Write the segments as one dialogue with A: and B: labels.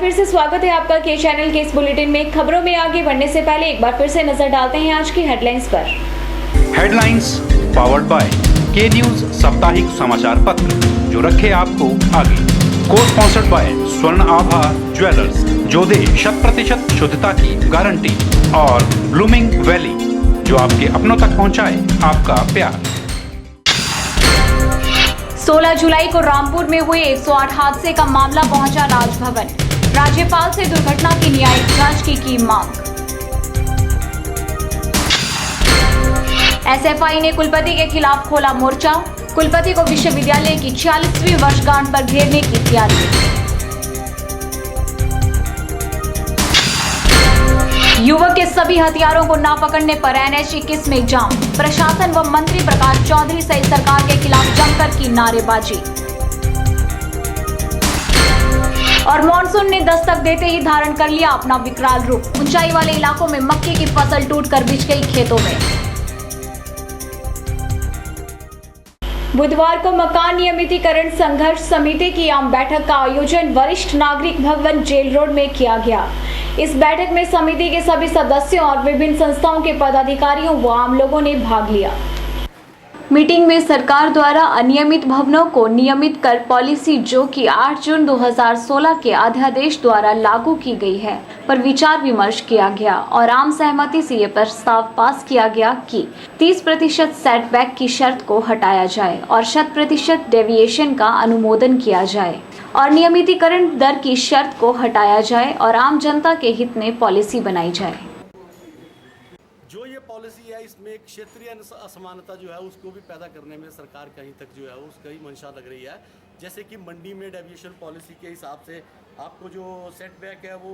A: फिर से स्वागत है आपका के चैनल के इस बुलेटिन में। खबरों में आगे बढ़ने से पहले एक बार फिर से नजर डालते हैं आज की हेडलाइंस पर।
B: हेडलाइंस पावर्ड बाय के न्यूज साप्ताहिक समाचार पत्र, जो रखे आपको आगे। को स्पॉन्सर्ड बाय स्वर्ण आभा ज्वेलर्स, जो दे 100% शुद्धता की गारंटी, और ब्लूमिंग वैली, जो आपके अपनों तक पहुंचाए आपका प्यार।
A: 16 जुलाई को रामपुर में हुए 108 हादसे का मामला पहुंचा राजभवन। राज्यपाल से दुर्घटना की न्यायिक जांच की मांग। एसएफआई ने कुलपति के खिलाफ खोला मोर्चा। कुलपति को विश्वविद्यालय की 40वीं वर्षगांठ पर घेरने की तैयारी। युवक के सभी हथियारों को न पकड़ने पर NH 21 में जाम। प्रशासन व मंत्री प्रकाश चौधरी सहित सरकार के खिलाफ जमकर की नारेबाजी। और मॉनसून ने दस्तक देते ही धारण कर लिया अपना विकराल रूप। ऊंचाई वाले इलाकों में मक्के की फसल टूटकर बिछ गई खेतों में। बुधवार को मकान नियमितीकरण संघर्ष समिति की आम बैठक का आयोजन वरिष्ठ नागरिक भवन जेल रोड में किया गया। इस बैठक में समिति के सभी सदस्यों और विभिन्न संस्थाओं के पदाधिकारियों व आम लोगों ने भाग लिया। मीटिंग में सरकार द्वारा अनियमित भवनों को नियमित कर पॉलिसी, जो कि 8 जून 2016 के अध्यादेश द्वारा लागू की गई है, पर विचार विमर्श किया गया और आम सहमति से ये प्रस्ताव पास किया गया कि 30% सेटबैक की शर्त को हटाया जाए और 100% डेविएशन का अनुमोदन किया जाए और नियमितीकरण दर की शर्त को हटाया जाए और आम जनता के हित में पॉलिसी बनाई जाए।
C: जो ये पॉलिसी है, इसमें क्षेत्रीय असमानता जो है उसको भी पैदा करने में सरकार कहीं तक जो है उसका ही मंशा लग रही है। जैसे कि मंडी में डेविएशन पॉलिसी के हिसाब से आपको जो सेटबैक है वो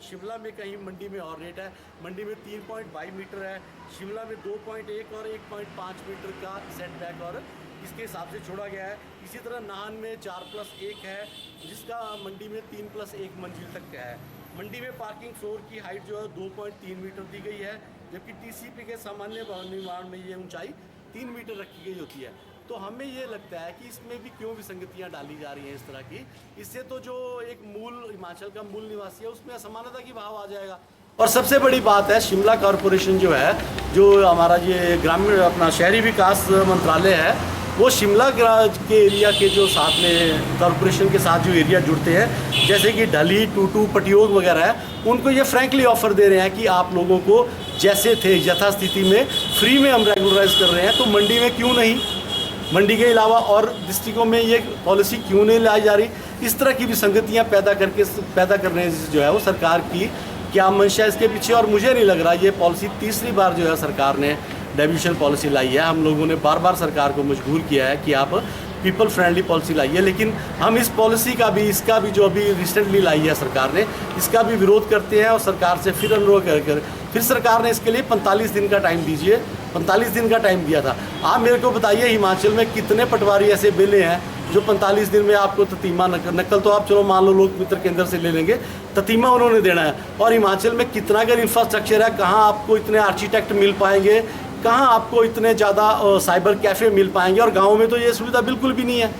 C: शिमला में कहीं मंडी में और रेट है, मंडी में 3.22 मीटर है, शिमला में 2.1 और 1.5 मीटर का सेटबैक और इसके हिसाब से छोड़ा गया है। इसी तरह नाहन में 4+1 है, जिसका मंडी में 3+1 मंजिल तक का है। मंडी में पार्किंग फ्लोर की हाइट जो है 2.3 मीटर दी गई है, जबकि टीसीपी के सामान्य भवन निर्माण में ये ऊंचाई 3 मीटर रखी गई होती है। तो हमें ये लगता है कि इसमें भी क्यों विसंगतियां डाली जा रही हैं इस तरह की। इससे तो जो एक मूल हिमाचल का मूल निवासी है उसमें असमानता की भाव आ जाएगा। और सबसे बड़ी बात है, शिमला कॉरपोरेशन जो है, जो हमारा ये ग्रामीण अपना शहरी विकास मंत्रालय है, वो शिमला के एरिया के जो साथ में कॉरपोरेशन के साथ जो एरिया जुड़ते हैं, जैसे कि ढली, टूटू, पटियोग वगैरह है, उनको ये फ्रैंकली ऑफर दे रहे हैं कि आप लोगों को जैसे थे यथास्थिति में फ्री में हम रेगुलराइज कर रहे हैं। तो मंडी में क्यों नहीं, मंडी के अलावा और डिस्ट्रिक्टों में ये पॉलिसी क्यों नहीं लाई जा रही। इस तरह की विसंगतियाँ पैदा करने जो है वो सरकार की क्या मंशा इसके पीछे। और मुझे नहीं लग रहा ये पॉलिसी तीसरी बार जो है सरकार ने डेविएशन पॉलिसी लाई है। हम लोगों ने बार बार सरकार को मजबूर किया है कि आप पीपल फ्रेंडली पॉलिसी लाइए, लेकिन हम इस पॉलिसी का भी, इसका भी जो अभी रिसेंटली लाई है सरकार ने, इसका भी विरोध करते हैं और सरकार से फिर अनुरोध कर फिर सरकार ने इसके लिए 45 दिन का टाइम दीजिए, 45 दिन का टाइम दिया था। आप मेरे को बताइए हिमाचल में कितने पटवारी ऐसे बिले हैं जो 45 दिन में आपको ततीमा नकल तो आप चलो मान लो लोक मित्र केंद्र से ले लेंगे, ततीमा उन्होंने देना है। और हिमाचल में कितना अगर इंफ्रास्ट्रक्चर है, कहाँ आपको इतने आर्किटेक्ट मिल पाएंगे, कहाँ आपको इतने ज़्यादा साइबर कैफ़े मिल पाएंगे, और गाँव में तो ये सुविधा बिल्कुल भी नहीं है।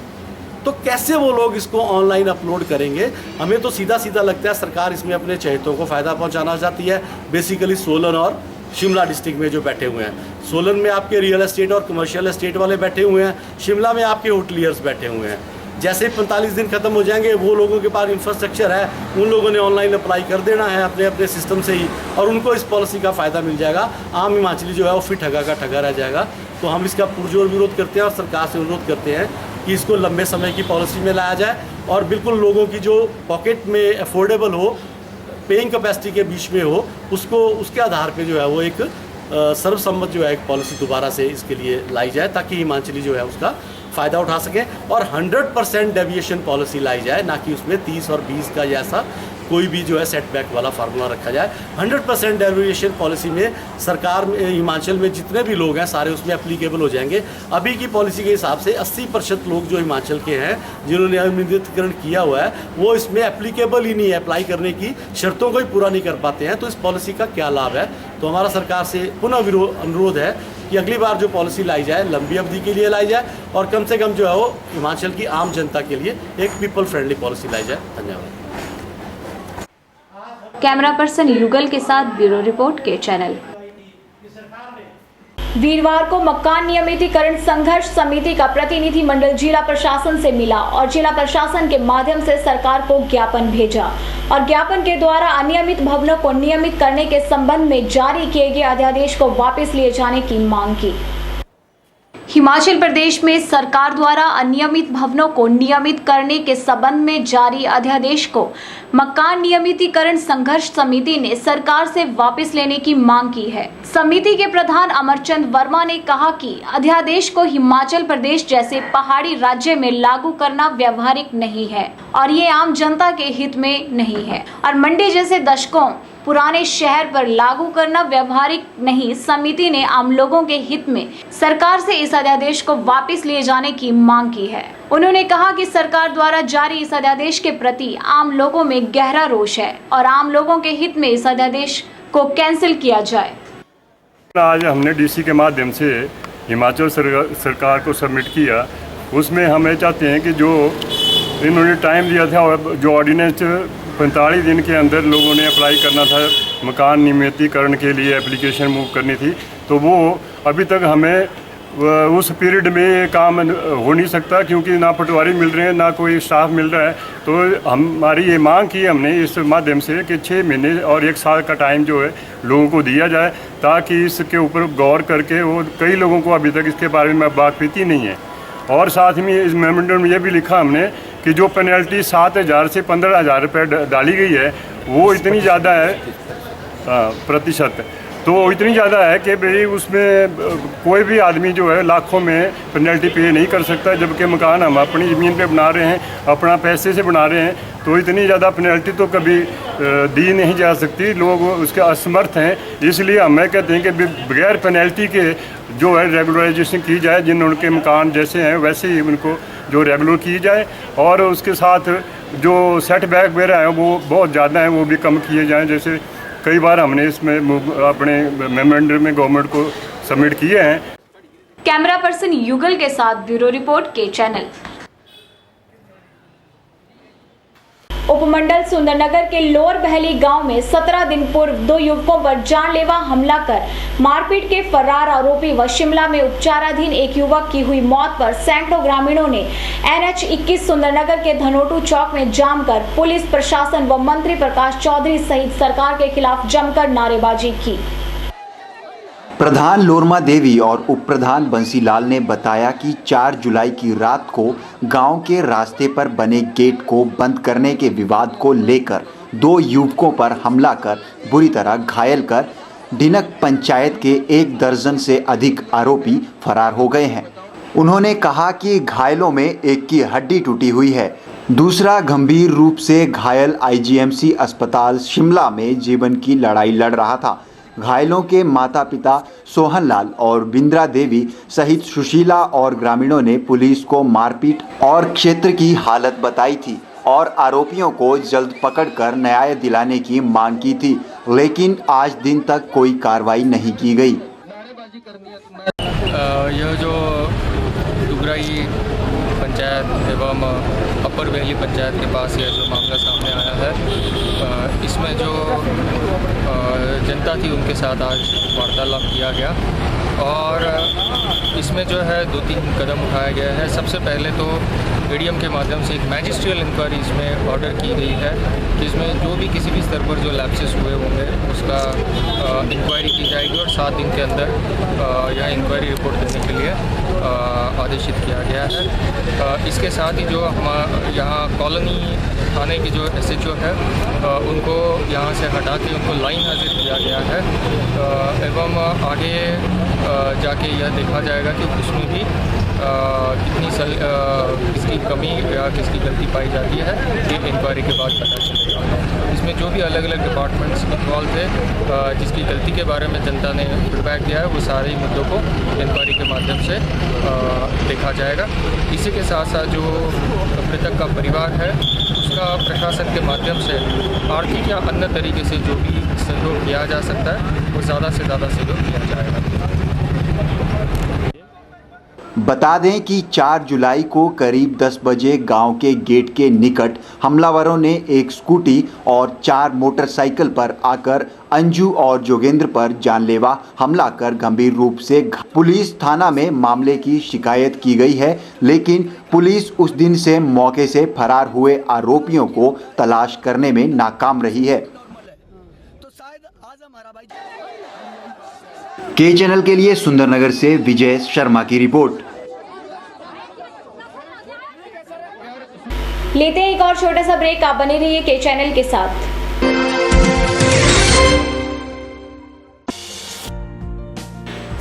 C: तो कैसे वो लोग इसको ऑनलाइन अपलोड करेंगे। हमें तो सीधा सीधा लगता है सरकार इसमें अपने चहेतों को फ़ायदा पहुंचाना चाहती है। बेसिकली सोलन और शिमला डिस्ट्रिक्ट में जो बैठे हुए हैं, सोलन में आपके रियल एस्टेट और कमर्शियल एस्टेट वाले बैठे हुए हैं, शिमला में आपके होटलियर्स बैठे हुए हैं। जैसे 45 दिन खत्म हो जाएंगे, वो लोगों के पास इंफ्रास्ट्रक्चर है, उन लोगों ने ऑनलाइन अप्लाई कर देना है अपने अपने सिस्टम से ही, और उनको इस पॉलिसी का फ़ायदा मिल जाएगा। आम हिमाचली जो है वो फिर ठगा का ठगा रह जाएगा। तो हम इसका पुरजोर विरोध करते हैं और सरकार से अनुरोध करते हैं कि इसको लंबे समय की पॉलिसी में लाया जाए और बिल्कुल लोगों की जो पॉकेट में अफोर्डेबल हो, पेइंग कैपेसिटी के बीच में हो, उसको उसके आधार पे जो है वो एक सर्वसम्मत जो है एक पॉलिसी दोबारा से इसके लिए लाई जाए, ताकि हिमाचली जो है उसका फ़ायदा उठा सकें। और 100% डेविएशन पॉलिसी लाई जाए, ना कि उसमें 30 और 20 का जैसा कोई भी जो है सेटबैक वाला फार्मूला रखा जाए। 100% डेविएशन पॉलिसी में सरकार में हिमाचल में जितने भी लोग हैं सारे उसमें एप्लीकेबल हो जाएंगे। अभी की पॉलिसी के हिसाब से 80% लोग जो हिमाचल के हैं जिन्होंने अनियमितीकरण किया हुआ है, वो इसमें एप्लीकेबल ही नहीं है, अप्लाई करने की शर्तों को ही पूरा नहीं कर पाते हैं। तो इस पॉलिसी का क्या लाभ है। तो हमारा सरकार से पुनः अनुरोध है कि अगली बार जो पॉलिसी लाई जाए लंबी अवधि के लिए लाई जाए, और कम से कम जो है वो हिमाचल की आम जनता के लिए एक पीपल फ्रेंडली पॉलिसी लाई जाए। धन्यवाद।
A: कैमरा पर्सन युगल के साथ ब्यूरो रिपोर्ट के चैनल। वीरवार को मकान नियमितीकरण संघर्ष समिति का प्रतिनिधि मंडल जिला प्रशासन से मिला और जिला प्रशासन के माध्यम से सरकार को ज्ञापन भेजा और ज्ञापन के द्वारा अनियमित भवनों को नियमित करने के संबंध में जारी किए गए अध्यादेश को वापस लिए जाने की मांग की। हिमाचल प्रदेश में सरकार द्वारा अनियमित भवनों को नियमित करने के संबंध में जारी अध्यादेश को मकान नियमितीकरण संघर्ष समिति ने सरकार से वापस लेने की मांग की है। समिति के प्रधान अमरचंद वर्मा ने कहा कि अध्यादेश को हिमाचल प्रदेश जैसे पहाड़ी राज्य में लागू करना व्यवहारिक नहीं है और ये आम जनता के हित में नहीं है और मंडी जैसे दशकों पुराने शहर पर लागू करना व्यवहारिक नहीं। समिति ने आम लोगों के हित में सरकार से इस अध्यादेश को वापस लिए जाने की मांग की है। उन्होंने कहा कि सरकार द्वारा जारी इस अध्यादेश के प्रति आम लोगों में गहरा रोष है और आम लोगों के हित में इस अध्यादेश को कैंसिल किया जाए।
D: आज हमने डीसी के माध्यम से हिमाचल सरकार को सबमिट किया। उसमें हम ये चाहते हैं कि जो इन्होंने टाइम दिया था, जो ऑर्डिनेंस 45 दिन के अंदर लोगों ने अप्लाई करना था, मकान नियमितीकरण के लिए एप्लीकेशन मूव करनी थी, तो वो अभी तक हमें उस पीरियड में काम हो नहीं सकता क्योंकि ना पटवारी मिल रहे हैं ना कोई स्टाफ मिल रहा है। तो हमारी ये मांग की हमने इस माध्यम से कि 6 महीने और 1 साल का टाइम जो है लोगों को दिया जाए ताकि इसके ऊपर गौर करके वो कई लोगों को अभी तक इसके बारे में वाकिफ़ी नहीं है। और साथ में इस मेमोरेंडम में ये भी लिखा हमने कि जो पेनल्टी 7,000 से 15,000 रुपये डाली गई है वो इतनी ज़्यादा है प्रतिशत, तो इतनी ज़्यादा है कि भाई उसमें कोई भी आदमी जो है लाखों में पेनल्टी पे नहीं कर सकता, जबकि मकान हम अपनी ज़मीन पे बना रहे हैं, अपना पैसे से बना रहे हैं, तो इतनी ज़्यादा पेनल्टी तो कभी दी नहीं जा सकती। लोग उसके असमर्थ हैं, इसलिए हमें कहते हैं कि बगैर पेनल्टी के जो है रेगुलराइजेशन की जाए, जिन उनके मकान जैसे हैं वैसे ही उनको जो रेगुलर की जाए और उसके साथ जो सेटबैक वगैरह हैं वो बहुत ज़्यादा हैं वो भी कम किए जाएँ। जैसे कई बार हमने इसमें अपने मेमोरेंडम में गवर्नमेंट को सबमिट किए हैं।
A: कैमरा पर्सन युगल के साथ ब्यूरो रिपोर्ट के चैनल। उपमंडल सुंदरनगर के लोअर बहली गांव में 17 दिन पूर्व 2 युवकों पर जानलेवा हमला कर मारपीट के फरार आरोपी व शिमला में उपचाराधीन एक युवक की हुई मौत पर सैकड़ों ग्रामीणों ने NH 21 सुंदरनगर के धनोटू चौक में जाम कर पुलिस प्रशासन व मंत्री प्रकाश चौधरी सहित सरकार के खिलाफ जमकर नारेबाजी की।
E: प्रधान लोरमा देवी और उप प्रधान बंसीलाल ने बताया कि 4 जुलाई की रात को गांव के रास्ते पर बने गेट को बंद करने के विवाद को लेकर 2 युवकों पर हमला कर बुरी तरह घायल कर डिनक पंचायत के 1 दर्जन से अधिक आरोपी फरार हो गए हैं। उन्होंने कहा कि घायलों में एक की हड्डी टूटी हुई है, दूसरा गंभीर रूप से घायल IGMC अस्पताल शिमला में जीवन की लड़ाई लड़ रहा था। घायलों के माता पिता सोहनलाल और बिंद्रा देवी सहित सुशीला और ग्रामीणों ने पुलिस को मारपीट और क्षेत्र की हालत बताई थी और आरोपियों को जल्द पकड़कर न्याय दिलाने की मांग की थी, लेकिन आज दिन तक कोई कार्रवाई नहीं की गई।
F: यह जो दुगराई पंचायत एवं अपर बहली पंचायत के पास यह जो मामला सामने आया है, इसमें जो जनता थी उनके साथ आज वार्तालाप किया गया और इसमें जो है 2-3 कदम उठाया गया है। सबसे पहले तो ADM के माध्यम से एक मैजिस्ट्रियल इंक्वायरी इसमें ऑर्डर की गई है, जिसमें जो भी किसी भी स्तर पर जो लैप्सेस हुए होंगे उसका इंक्वायरी की जाएगी और 7 दिन के अंदर यह इंक्वायरी रिपोर्ट देने के लिए आदेशित किया गया है। इसके साथ ही जो हम यहाँ कॉलोनी थाने की जो SHO है उनको यहाँ से हटा के उनको लाइन हाजिर किया गया है एवं आगे जाके यह देखा जाएगा कि उसमें भी किसकी कमी या किसकी गलती पाई जाती है, ये इंक्वायरी के बाद पता चलेगा। इसमें जो भी अलग अलग डिपार्टमेंट्स इन्वॉल्व थे, जिसकी गलती के बारे में जनता ने फीडबैक दिया है, वो सारे मुद्दों को इंक्वायरी के माध्यम से देखा जाएगा। इसी के साथ साथ जो मृतक का परिवार है उसका प्रशासन के माध्यम से आर्थिक या अन्य तरीके से जो भी सहयोग किया जा सकता है वो ज़्यादा से ज़्यादा सहयोग किया जाएगा।
E: बता दें कि 4 जुलाई को करीब 10 बजे गांव के गेट के निकट हमलावरों ने एक स्कूटी और 4 मोटरसाइकिल पर आकर अंजू और जोगेंद्र पर जानलेवा हमला कर गंभीर रूप से पुलिस थाना में मामले की शिकायत की गई है, लेकिन पुलिस उस दिन से मौके से फरार हुए आरोपियों को तलाश करने में नाकाम रही है। के चैनल के लिए सुंदरनगर से विजय शर्मा की रिपोर्ट।
A: लेते हैं एक और छोटा सा ब्रेक, आप बने रहिए के चैनल के साथ।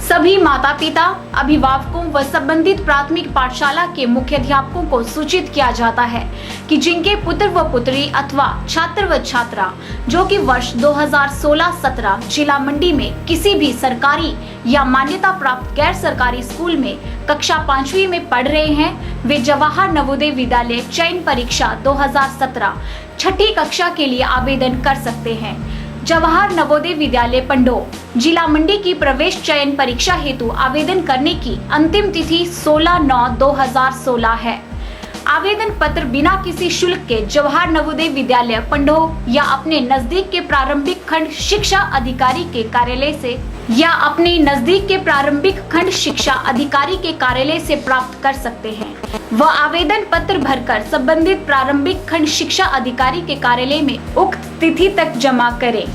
A: सभी माता पिता, अभिभावकों व संबंधित प्राथमिक पाठशाला के मुख्याध्यापकों को सूचित किया जाता है कि जिनके पुत्र व पुत्री अथवा छात्र व छात्रा जो कि वर्ष 2016-17 जिला मंडी में किसी भी सरकारी या मान्यता प्राप्त गैर सरकारी स्कूल में कक्षा 5वीं में पढ़ रहे हैं, वे जवाहर नवोदय विद्यालय चयन परीक्षा 2017 छठी कक्षा के लिए आवेदन कर सकते हैं। जवाहर नवोदय विद्यालय पंडो जिला मंडी की प्रवेश चयन परीक्षा हेतु आवेदन करने की अंतिम तिथि 16/9/2016 है। आवेदन पत्र बिना किसी शुल्क के जवाहर नवोदय विद्यालय पंडो या अपने नजदीक के प्रारंभिक खंड शिक्षा अधिकारी के कार्यालय से प्राप्त कर सकते हैं। वह आवेदन पत्र भरकर संबंधित प्रारंभिक खंड शिक्षा अधिकारी के कार्यालय में उक्त तिथि तक जमा करें।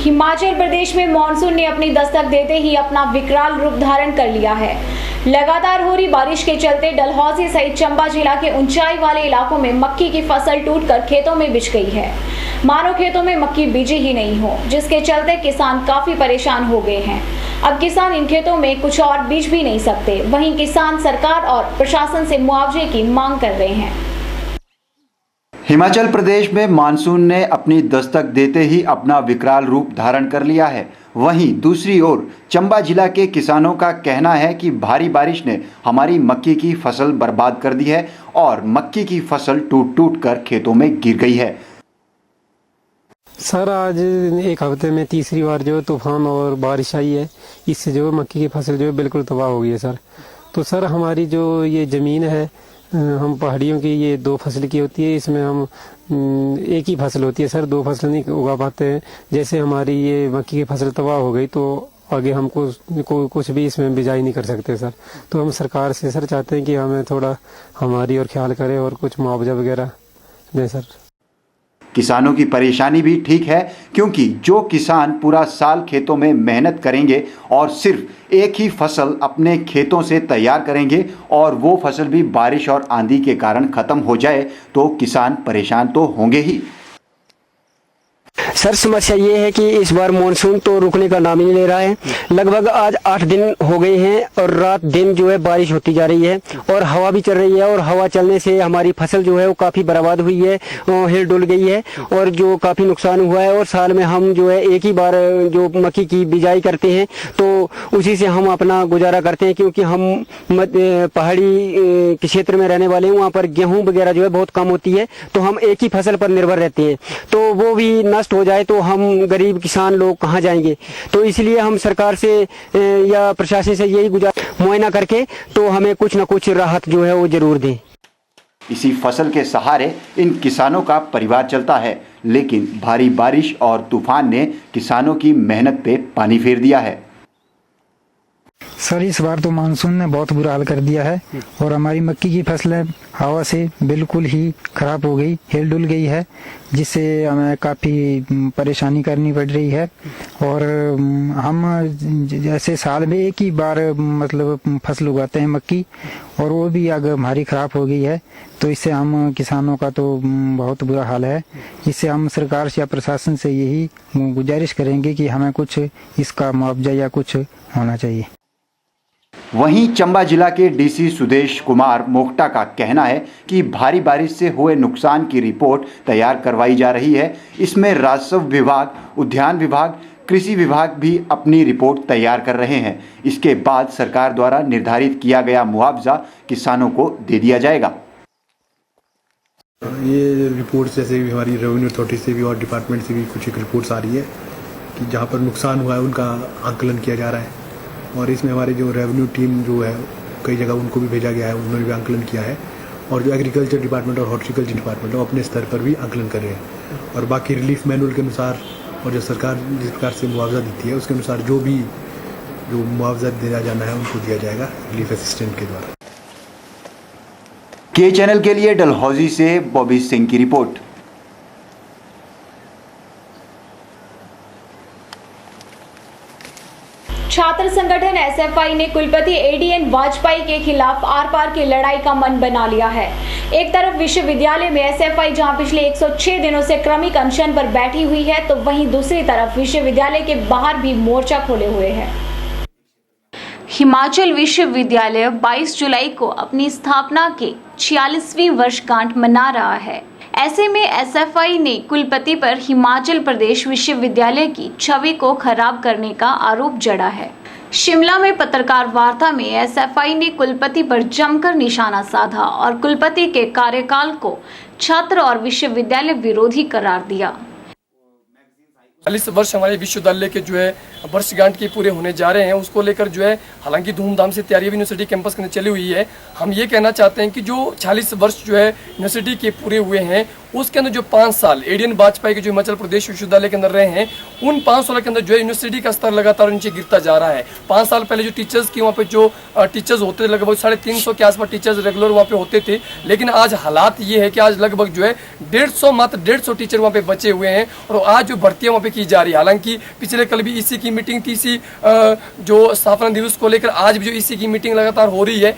A: हिमाचल प्रदेश में मानसून ने अपनी दस्तक देते ही अपना विकराल रूप धारण कर लिया है। लगातार हो रही बारिश के चलते डलहौजी सहित चंबा जिला के ऊंचाई वाले इलाकों में मक्की की फसल टूटकर खेतों में बिछ गई है। मानो खेतों में मक्की बीजी ही नहीं हो, जिसके चलते किसान काफी परेशान हो गए हैं। अब किसान इन खेतों में कुछ और बीज भी नहीं सकते। वहीं किसान सरकार और प्रशासन से मुआवजे की मांग कर रहे हैं।
E: हिमाचल प्रदेश में मानसून ने अपनी दस्तक देते ही अपना विकराल रूप धारण कर लिया है। वहीं दूसरी ओर चंबा जिला के किसानों का कहना है कि भारी बारिश ने हमारी मक्की की फसल बर्बाद कर दी है और मक्की की फसल टूट कर खेतों में गिर गई है।
G: सर आज एक हफ्ते में तीसरी बार जो तूफान और बारिश आई है, इससे जो मक्की की फसल जो है बिल्कुल तबाह हो गई है सर। तो सर हमारी जो ये ज़मीन है, हम पहाड़ियों की ये 2 फसल की होती है, इसमें हम एक ही फसल होती है सर, 2 फसल नहीं उगा पाते हैं। जैसे हमारी ये मक्की की फसल तबाह हो गई तो आगे हमको कुछ भी इसमें बिजाई नहीं कर सकते सर। तो हम सरकार से सर चाहते हैं कि हमें थोड़ा हमारी और ख्याल करें और कुछ मुआवजा वगैरह दें सर।
E: किसानों की परेशानी भी ठीक है, क्योंकि जो किसान पूरा साल खेतों में मेहनत करेंगे और सिर्फ एक ही फसल अपने खेतों से तैयार करेंगे और वो फसल भी बारिश और आंधी के कारण खत्म हो जाए तो किसान परेशान तो होंगे ही।
H: सर समस्या ये है कि इस बार मानसून तो रुकने का नाम ही नहीं ले रहा है। लगभग आज 8 दिन हो गए हैं और रात दिन जो है बारिश होती जा रही है और हवा भी चल रही है और हवा चलने से हमारी फसल जो है वो काफ़ी बर्बाद हुई है, हिल डुल गई है और जो काफ़ी नुकसान हुआ है। और साल में हम जो है एक ही बार जो मक्की की बिजाई करते हैं तो उसी से हम अपना गुजारा करते हैं, क्योंकि हम पहाड़ी के क्षेत्र में रहने वाले हैं, वहाँ पर गेहूँ वगैरह जो है बहुत कम होती है, तो हम एक ही फसल पर निर्भर रहते हैं। तो वो भी नष्ट हो जाए तो हम गरीब किसान लोग कहाँ जाएंगे। तो इसलिए हम सरकार से या प्रशासन से यही गुजारिश मुआयना करके तो हमें कुछ न कुछ राहत जो है वो जरूर दें।
E: इसी फसल के सहारे इन किसानों का परिवार चलता है, लेकिन भारी बारिश और तूफान ने किसानों की मेहनत पे पानी फेर दिया है।
I: सर इस बार तो मानसून ने बहुत बुरा हाल कर दिया है और हमारी मक्की की फसलें हवा से बिल्कुल ही खराब हो गई, हिल डुल गई है, जिससे हमें काफ़ी परेशानी करनी पड़ रही है। और हम जैसे साल में एक ही बार मतलब फसल उगाते हैं मक्की, और वो भी अगर हमारी खराब हो गई है तो इससे हम किसानों का तो बहुत बुरा हाल है। इससे हम सरकार से या प्रशासन से यही गुजारिश करेंगे कि हमें कुछ इसका मुआवजा या कुछ होना चाहिए।
E: वहीं चंबा जिला के डीसी सुदेश कुमार मोक्टा का कहना है कि भारी बारिश से हुए नुकसान की रिपोर्ट तैयार करवाई जा रही है। इसमें राजस्व विभाग, उद्यान विभाग, कृषि विभाग भी अपनी रिपोर्ट तैयार कर रहे हैं। इसके बाद सरकार द्वारा निर्धारित किया गया मुआवजा किसानों को दे दिया जाएगा।
J: ये रिपोर्ट जैसे भी हमारी रेवेन्यू अथॉरिटी से भी और डिपार्टमेंट से भी कुछ एक रिपोर्ट्स आ रही है कि जहाँ पर नुकसान हुआ है उनका आंकलन किया जा रहा है, और इसमें हमारी जो रेवेन्यू टीम जो है कई जगह उनको भी भेजा गया है, उन्होंने भी आंकलन किया है, और जो एग्रीकल्चर डिपार्टमेंट और हॉर्टिकल्चर डिपार्टमेंट है वो अपने स्तर पर भी आंकलन कर रहे हैं। और बाकी रिलीफ मैनुअल के अनुसार और जो सरकार जिस प्रकार से मुआवजा देती है उसके अनुसार जो मुआवजा दिया जाना है उनको दिया जाएगा रिलीफ असिस्टेंट के द्वारा।
E: के चैनल के लिए डलहौजी से बॉबी सिंह की रिपोर्ट।
A: छात्र संगठन एसएफआई ने कुलपति एडीएन वाजपेयी के खिलाफ आर पार की लड़ाई का मन बना लिया है। एक तरफ विश्वविद्यालय में एसएफआई जहां पिछले 106 दिनों से क्रमिक अनशन पर बैठी हुई है, तो वहीं दूसरी तरफ विश्वविद्यालय के बाहर भी मोर्चा खोले हुए है। हिमाचल विश्वविद्यालय 22 जुलाई को अपनी स्थापना के 46वीं वर्षगांठ मना रहा है। ऐसे में एसएफआई ने कुलपति पर हिमाचल प्रदेश विश्वविद्यालय की छवि को खराब करने का आरोप जड़ा है। शिमला में पत्रकार वार्ता में एसएफआई ने कुलपति पर जमकर निशाना साधा और कुलपति के कार्यकाल को छात्र और विश्वविद्यालय विरोधी करार दिया।
F: 40 वर्ष हमारे विश्वविद्यालय के जो है वर्षगांठ के पूरे होने जा रहे हैं, उसको लेकर जो है हालांकि धूमधाम से तैयारी यूनिवर्सिटी कैंपस के अंदर चली हुई है। हम ये कहना चाहते हैं कि जो 40 वर्ष जो है यूनिवर्सिटी के पूरे हुए हैं, उसके अंदर जो 5 साल एडीएन वाजपेयी के जो हिमाचल प्रदेश विश्वविद्यालय के अंदर रहे हैं, उन 5 साल के अंदर जो है यूनिवर्सिटी का स्तर लगातार नीचे गिरता जा रहा है। 5 साल पहले जो टीचर्स की वहाँ पे जो टीचर्स होते थे, लगभग 350 के आसपास टीचर्स रेगुलर वहाँ पे होते थे, लेकिन आज हालात ये है कि आज लगभग जो है 150 टीचर वहाँ पे बचे हुए हैं और आज जो भर्तियाँ वहाँ पे की जा रही है। हालांकि पिछले कल भी ईसी की मीटिंग थी, इसी जो स्थापना दिवस को लेकर आज भी जो ईसी की मीटिंग लगातार हो रही है।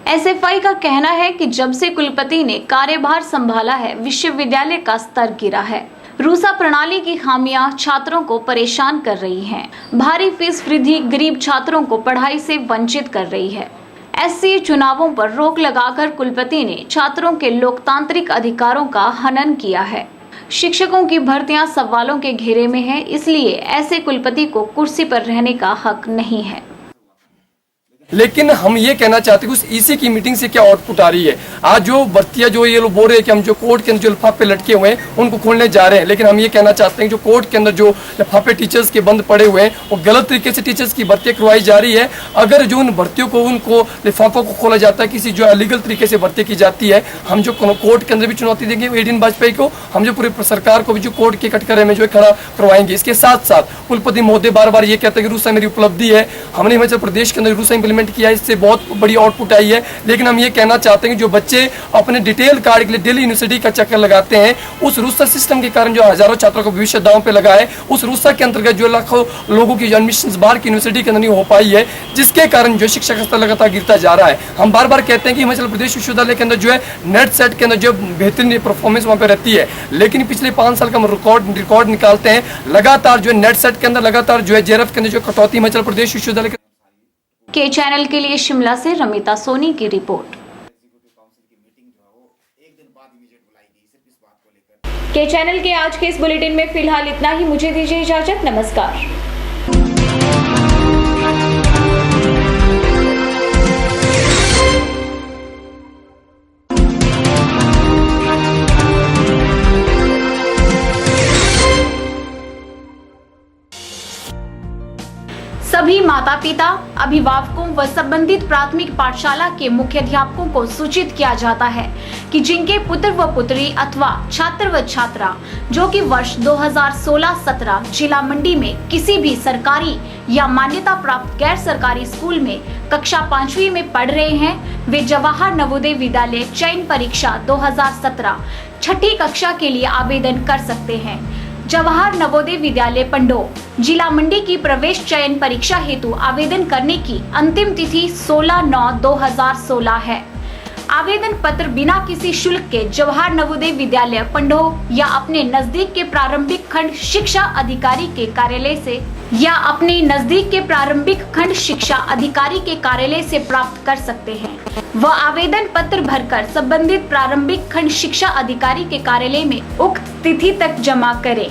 A: एसएफआई का कहना है कि जब से कुलपति ने कार्यभार संभाला है, विश्वविद्यालय का स्तर गिरा है। रूसा प्रणाली की खामियां छात्रों को परेशान कर रही हैं। भारी फीस वृद्धि गरीब छात्रों को पढ़ाई से वंचित कर रही है। एससी चुनावों पर रोक लगाकर कुलपति ने छात्रों के लोकतांत्रिक अधिकारों का हनन किया है। शिक्षकों की भर्तियां सवालों के घेरे में है, इसलिए ऐसे कुलपति को कुर्सी पर रहने का हक नहीं है।
F: लेकिन हम ये कहना चाहते हैं कि उस ईसी की मीटिंग से क्या आउटपुट आ रही है। आज जो भर्तियां जो ये लोग बोल रहे हैं कि हम जो कोर्ट के अंदर जो लिफाफे लटके हुए हैं उनको खोलने जा रहे हैं, लेकिन हम ये कहना चाहते हैं कि जो कोर्ट के अंदर जो लिफाफे टीचर्स के बंद पड़े हुए हैं वो गलत तरीके से टीचर्स की भर्तियां करवाई जा रही है। अगर जो उन भर्तियों को उनको लिफाफों को खोला जाता है, किसी जो अलीगल तरीके से भर्ती की जाती है, हम जो कोर्ट के अंदर भी चुनौती देंगे एडीएन वाजपेयी को, हम जो पूरी सरकार को भी जो कोर्ट के कटघरे में जो खड़ा करवाएंगे। इसके साथ साथ कुलपति महोदय बार बार ये कहते हैं कि रूसा मेरी उपलब्धि है, हमने हिमाचल प्रदेश के अंदर रूसा इंप्लीमेंट किया है, इससे बहुत बड़ी आउटपुट आई है। लेकिन हम ये कहना चाहते हैं कि जो बच्चे अपने डिटेल कार्ड के लिए दिल्ली यूनिवर्सिटी का चक्कर लगाते हैं, उस रूसा सिस्टम के कारण जो हजारों छात्रों का भविष्य दांव पे लगा है, उस रूसा के अंतर्गत जो लाखों लोगों की एडमिशन बाहर की यूनिवर्सिटी के अंदर नहीं हो पाई है, जिसके कारण जो शिक्षा का स्तर लगातार गिरता जा रहा है। हम बार बार कहते हैं कि हिमाचल प्रदेश विश्वविद्यालय के अंदर जो है नेट सेट के अंदर जो बेहतरीन परफॉर्मेंस वहाँ पे रहती है, लेकिन पिछले 5 साल का हम रिकॉर्ड निकालते हैं, लगातार जो है नेट सेट के अंदर लगातार जो है जेआरएफ के अंदर जो कटौती हिमाचल प्रदेश विश्वविद्यालय
A: के चैनल के लिए शिमला से रमिता सोनी की रिपोर्ट। के चैनल के आज के इस बुलेटिन में फिलहाल इतना ही। मुझे दीजिए इजाजत। नमस्कार। सभी माता पिता, अभिभावकों व संबंधित प्राथमिक पाठशाला के मुख्याध्यापकों को सूचित किया जाता है कि जिनके पुत्र व पुत्री अथवा छात्र व छात्रा जो कि वर्ष 2016-17 जिला मंडी में किसी भी सरकारी या मान्यता प्राप्त गैर सरकारी स्कूल में कक्षा 5वीं में पढ़ रहे हैं, वे जवाहर नवोदय विद्यालय चयन परीक्षा 2017 छठी कक्षा के लिए आवेदन कर सकते हैं। जवाहर नवोदय विद्यालय पंडोह जिला मंडी की प्रवेश चयन परीक्षा हेतु आवेदन करने की अंतिम तिथि 16/9/2016 है। आवेदन पत्र बिना किसी शुल्क के जवाहर नवोदय विद्यालय पंडोह या अपने नजदीक के प्रारंभिक खंड शिक्षा अधिकारी के कार्यालय से प्राप्त कर सकते हैं। वह आवेदन पत्र भरकर संबंधित प्रारंभिक खंड शिक्षा अधिकारी के कार्यालय में उक्त तिथि तक जमा करें।